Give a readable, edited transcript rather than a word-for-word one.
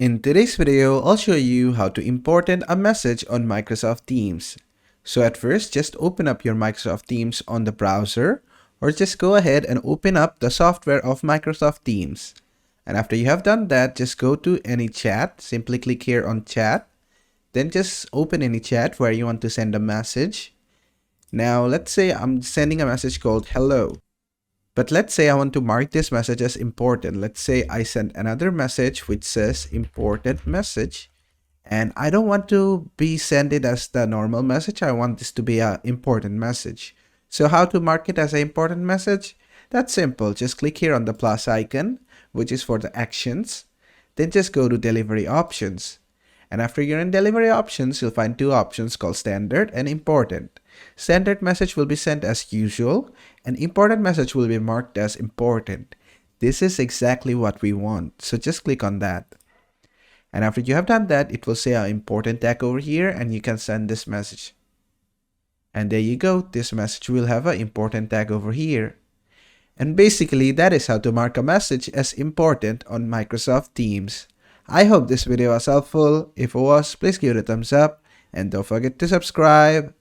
In today's video, I'll show you how to import a message on Microsoft Teams. So at first, just open up your Microsoft Teams on the browser, or just go ahead and open up the software of Microsoft Teams. And after you have done that, just go to any chat, simply click here on chat, then just open any chat where you want to send a message. Now let's say I'm sending a message called hello. But let's say I want to mark this message as important. Let's say I send another message which says important message, and I don't want to be send it as the normal message. I want this to be an important message. So how to mark it as an important message? That's simple. Just click here on the plus icon, which is for the actions. Then just go to delivery options. And after you're in delivery options, you'll find two options called standard and important. Standard message will be sent as usual, and important message will be marked as important. This is exactly what we want, so just click on that. And after you have done that, it will say an important tag over here, and you can send this message. And there you go, this message will have an important tag over here. And basically, that is how to mark a message as important on Microsoft Teams. I hope this video was helpful. If it was, please give it a thumbs up, and don't forget to subscribe.